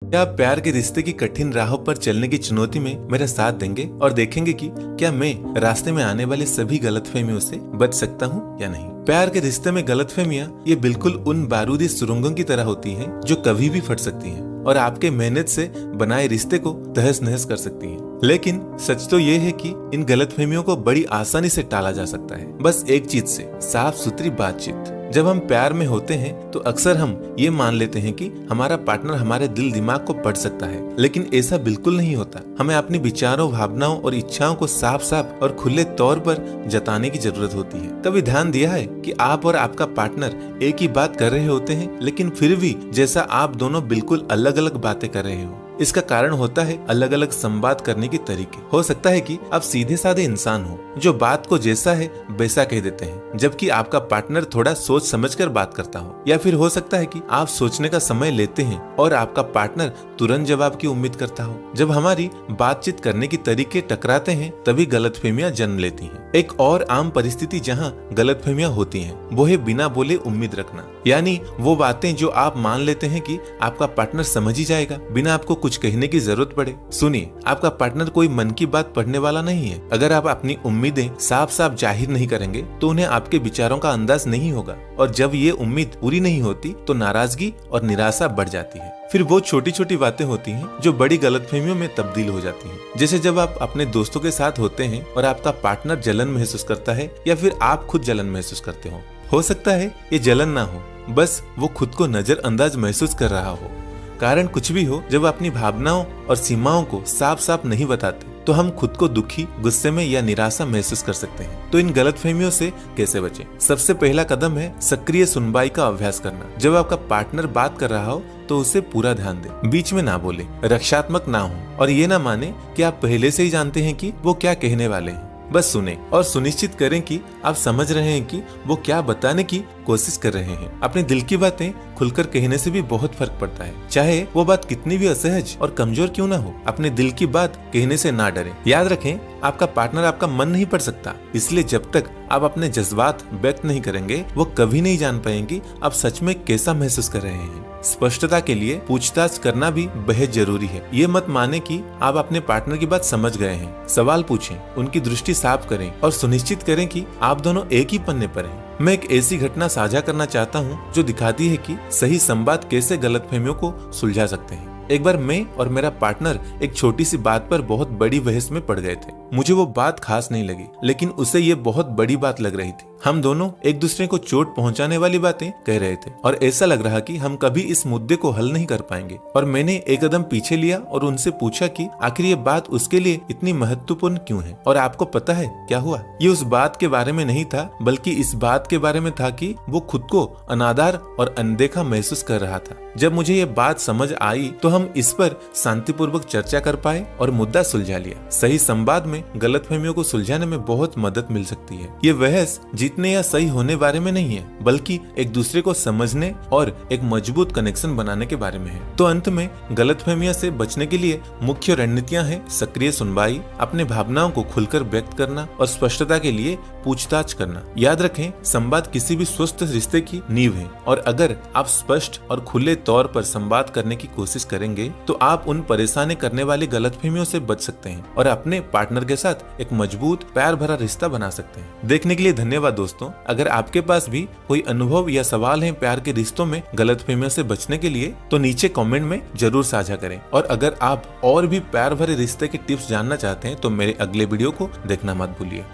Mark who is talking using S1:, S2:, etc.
S1: क्या आप प्यार के रिश्ते की कठिन राहों पर चलने की चुनौती में मेरा साथ देंगे और देखेंगे कि क्या मैं रास्ते में आने वाली सभी गलतफहमियों से बच सकता हूँ या नहीं। प्यार के रिश्ते में गलतफहमियां ये बिल्कुल उन बारूदी सुरंगों की तरह होती हैं जो कभी भी फट सकती हैं और आपके मेहनत से बनाए रिश्ते को तहस नहस कर सकती हैं। लेकिन सच तो ये है कि इन गलतफहमियों को बड़ी आसानी से टाला जा सकता है, बस एक चीज से, साफ सुथरी बातचीत। जब हम प्यार में होते हैं तो अक्सर हम ये मान लेते हैं कि हमारा पार्टनर हमारे दिल दिमाग को पढ़ सकता है, लेकिन ऐसा बिल्कुल नहीं होता। हमें अपनी विचारों, भावनाओं और इच्छाओं को साफ साफ और खुले तौर पर जताने की जरूरत होती है। कभी ध्यान दिया है कि आप और आपका पार्टनर एक ही बात कर रहे होते हैं, लेकिन फिर भी जैसा आप दोनों बिल्कुल अलग अलग बातें कर रहे हो। इसका कारण होता है अलग अलग संवाद करने के तरीके। हो सकता है कि आप सीधे साधे इंसान हो जो बात को जैसा है वैसा कह देते हैं, जबकि आपका पार्टनर थोड़ा सोच समझकर बात करता हो। या फिर हो सकता है कि आप सोचने का समय लेते हैं और आपका पार्टनर तुरंत जवाब की उम्मीद करता हो। जब हमारी बातचीत करने के तरीके टकराते हैं तभी गलतफहमियां जन्म लेती हैं। एक और आम परिस्थिति जहां गलतफहमियां होती हैं वो है बिना बोले उम्मीद रखना, यानी वो बातें जो आप मान लेते हैं कि आपका पार्टनर समझ ही जाएगा बिना आपको कुछ कहने की जरूरत पड़े। सुनिए, आपका पार्टनर कोई मन की बात पढ़ने वाला नहीं है। अगर आप अपनी उम्मीदें साफ साफ जाहिर नहीं करेंगे तो उन्हें आपके विचारों का अंदाज नहीं होगा, और जब ये उम्मीद पूरी नहीं होती तो नाराजगी और निराशा बढ़ जाती है। फिर वो छोटी छोटी बातें होती हैं जो बड़ी गलतफहमियों में तब्दील हो जाती हैं। जैसे जब आप अपने दोस्तों के साथ होते हैं और आपका पार्टनर जलन महसूस करता है, या फिर आप खुद जलन महसूस करते हो सकता है ये जलन ना हो, बस वो खुद को नजरअंदाज महसूस कर रहा हो। कारण कुछ भी हो, जब अपनी भावनाओं और सीमाओं को साफ साफ नहीं बताते तो हम खुद को दुखी, गुस्से में या निराशा महसूस कर सकते हैं। तो इन गलतफहमियों से कैसे बचें? सबसे पहला कदम है सक्रिय सुनवाई का अभ्यास करना। जब आपका पार्टनर बात कर रहा हो तो उसे पूरा ध्यान दें, बीच में ना बोले, रक्षात्मक ना हो और ये ना माने कि आप पहले से ही जानते हैं कि वो क्या कहने वाले हैं। बस सुने और सुनिश्चित करें कि आप समझ रहे हैं कि वो क्या बताने की कोशिश कर रहे हैं। अपने दिल की बातें खुलकर कहने से भी बहुत फर्क पड़ता है, चाहे वो बात कितनी भी असहज और कमजोर क्यों ना हो। अपने दिल की बात कहने से ना डरें। याद रखें, आपका पार्टनर आपका मन नहीं पढ़ सकता, इसलिए जब तक आप अपने जज्बात व्यक्त नहीं करेंगे वो कभी नहीं जान पाएंगे आप सच में कैसा महसूस कर रहे हैं। स्पष्टता के लिए पूछताछ करना भी बेहद जरूरी है। ये मत माने कि आप अपने पार्टनर की बात समझ गए हैं। सवाल पूछें, उनकी दृष्टि साफ करें और सुनिश्चित करें कि आप दोनों एक ही पन्ने पर हैं। मैं एक ऐसी घटना साझा करना चाहता हूँ जो दिखाती है कि सही संवाद कैसे गलतफहमियों को सुलझा सकते हैं। एक बार मैं और मेरा पार्टनर एक छोटी सी बात पर बहुत बड़ी बहस में पड़ गए थे। मुझे वो बात खास नहीं लगी, लेकिन उसे ये बहुत बड़ी बात लग रही थी। हम दोनों एक दूसरे को चोट पहुंचाने वाली बातें कह रहे थे और ऐसा लग रहा कि हम कभी इस मुद्दे को हल नहीं कर पाएंगे। और मैंने एक कदम पीछे लिया और उनसे पूछा कि आखिर ये बात उसके लिए इतनी महत्वपूर्ण क्यों है। और आपको पता है क्या हुआ? ये उस बात के बारे में नहीं था, बल्कि इस बात के बारे में था कि वो खुद को अनादर और अनदेखा महसूस कर रहा था। जब मुझे ये बात समझ आई तो हम इस पर शांतिपूर्वक चर्चा कर पाए और मुद्दा सुलझा लिया। सही संवाद में गलतफहमियों को सुलझाने में बहुत मदद मिल सकती है। ये बहस जीतने या सही होने बारे में नहीं है, बल्कि एक दूसरे को समझने और एक मजबूत कनेक्शन बनाने के बारे में है। तो अंत में गलतफहमियां से बचने के लिए मुख्य रणनीतियां हैं सक्रिय सुनवाई, अपने भावनाओं को खुलकर व्यक्त करना और स्पष्टता के लिए पूछताछ करना। याद रखें, संवाद किसी भी स्वस्थ रिश्ते की नींव है और अगर आप स्पष्ट और खुले तौर पर संवाद करने की कोशिश करेंगे तो आप उन परेशान करने वाली गलतफहमियों से बच सकते हैं और अपने पार्टनर के साथ एक मजबूत, प्यार भरा रिश्ता बना सकते हैं। देखने के लिए धन्यवाद दोस्तों। अगर आपके पास भी कोई अनुभव या सवाल है प्यार के रिश्तों में गलतफहमियों से बचने के लिए तो नीचे कमेंट में जरूर साझा करें। और अगर आप और भी प्यार भरे रिश्ते के टिप्स जानना चाहते हैं तो मेरे अगले वीडियो को देखना मत भूलिए।